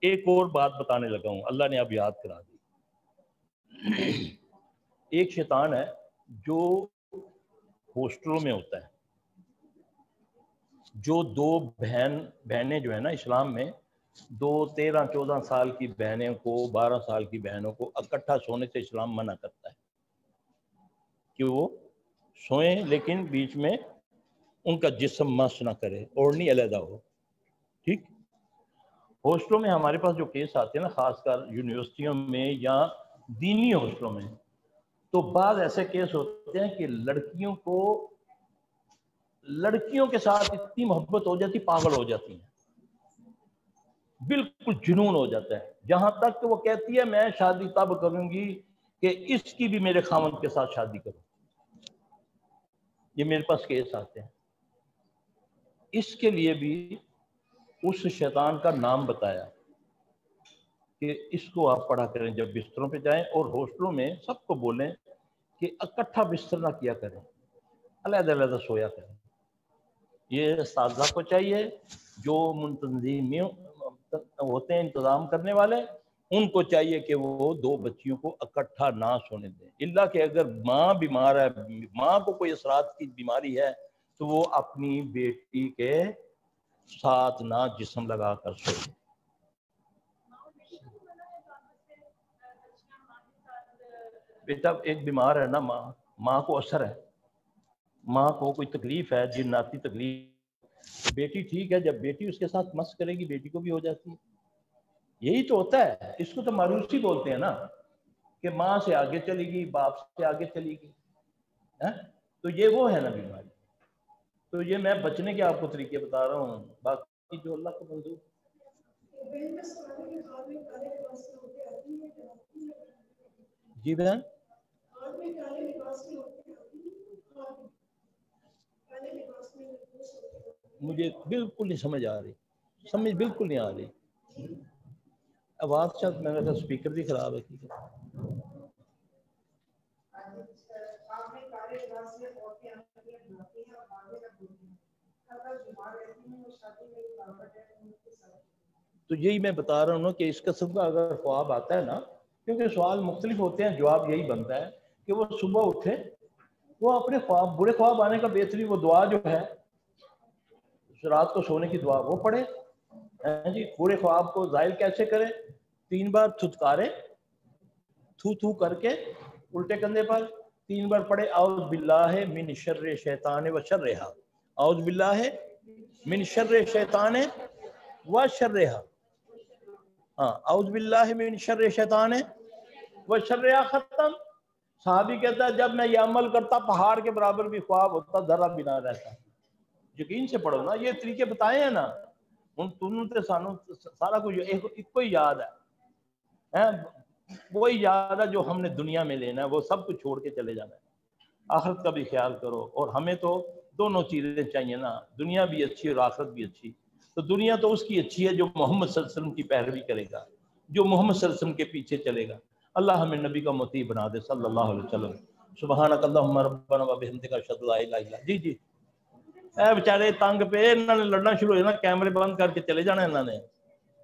ایک اور بات بتانے لگا ہوں، اللہ نے اب یاد کرا دی۔ ایک شیطان ہے جو ہاسٹلوں میں ہوتا ہے، جو دو بہنیں جو ہے نا اسلام میں، 13-14 سال کی بہنوں کو، 12 سال کی بہنوں کو اکٹھا سونے سے اسلام منع کرتا ہے کہ وہ سوئیں لیکن بیچ میں ان کا جسم مس نہ کرے، اوڑھنی علیحدہ ہو، ٹھیک۔ ہاسٹلوں میں ہمارے پاس جو کیس آتے ہیں نا، خاص کر یونیورسٹیوں میں یا دینی ہاسٹلوں میں، تو بعض ایسے کیس ہوتے ہیں کہ لڑکیوں کے ساتھ اتنی محبت ہو جاتی، پاگل ہو جاتی ہیں، بالکل جنون ہو جاتا ہے، جہاں تک کہ وہ کہتی ہے میں شادی تب کروں گی کہ اس کی بھی میرے خاوند کے ساتھ شادی کروں۔ یہ میرے پاس کیس آتے ہیں۔ اس کے لیے بھی اس شیطان کا نام بتایا کہ اس کو آپ پڑھا کریں جب بستروں پہ جائیں، اور ہاسٹلوں میں سب کو بولیں کہ اکٹھا بستر نہ کیا کریں، علیحدہ علیحدہ سویا کریں۔ یہ اساتذہ کو چاہیے، جو منتظمین ہوتے ہیں انتظام کرنے والے، ان کو چاہیے کہ وہ دو بچیوں کو اکٹھا نہ سونے دیں، الا کہ اگر ماں بیمار ہے، ماں کو کوئی اثرات کی بیماری ہے، تو وہ اپنی بیٹی کے ساتھ نہ جسم لگا کر سوئے۔ بیٹا ایک بیمار ہے نا، ماں کو اثر ہے، ماں کو کوئی تکلیف ہے، جناتی تکلیف، بیٹی ٹھیک ہے، جب بیٹی اس کے ساتھ مس کرے گی بیٹی کو بھی ہو جاتی ہے۔ یہی تو ہوتا ہے، اس کو تو ماروسی بولتے ہیں نا، کہ ماں سے آگے چلی گی، باپ سے آگے چلی گی، تو یہ وہ ہے نا بیماری۔ تو یہ میں بچنے کے آپ کو طریقے بتا رہا ہوں، باقی جو اللہ کو منظور۔ جی بہن، مجھے بالکل نہیں سمجھ آ رہی، سمجھ بالکل نہیں آ رہی، آواز شاید میرا تو اسپیکر بھی خراب ہے۔ تو یہی میں بتا رہا ہوں نا کہ اس قسم کا اگر خواب آتا ہے نا، کیونکہ سوال مختلف ہوتے ہیں، جواب یہی بنتا ہے کہ وہ صبح اٹھے، وہ اپنے خواب، برے خواب آنے کا بہترین وہ دعا جو ہے رات کو سونے کی دعا، وہ پڑھے جی۔ برے خواب کو زائل کیسے کرے؟ 3 بار تھتکارے، تھو کر کے الٹے کندھے پر 3 بار پڑھے، اعوذ باللہ من شر شیطان و شرہا، اعوذ باللہ من شر شیطان و شرہا، اعوذ باللہ من شر شیطان و شرہا، ختم۔ صحابی کہتا ہے جب میں یہ عمل کرتا پہاڑ کے برابر بھی خواب ہوتا، ذرا بھی نہ رہتا۔ یقین سے پڑھو نا، یہ طریقے بتائے ہیں نا، ان تنوں تے سانو سارا کچھ ایک کو ہی یاد ہے، وہی یاد ہے جو ہم نے دنیا میں لینا ہے، وہ سب کچھ چھوڑ کے چلے جانا ہے۔ آخرت کا بھی خیال کرو، اور ہمیں تو دونوں چیزیں چاہیے نا، دنیا بھی اچھی اور آخرت بھی اچھی۔ تو دنیا تو اس کی اچھی ہے جو محمد صلی اللہ علیہ وسلم کی پیروی کرے گا، جو محمد صلی اللہ علیہ وسلم کے پیچھے چلے گا۔ اللہ ہمیں نبی کا مطیع بنا دے صلی اللہ علیہ وسلم۔ سبحانک اللہم ربنا و بحمدک اشہد ان لا الہ الا انت۔ جی اے بیچارے تنگ پہ، انہوں نے لڑنا شروع ہو جانا، کیمرے بند کر کے چلے جانا انہوں نے۔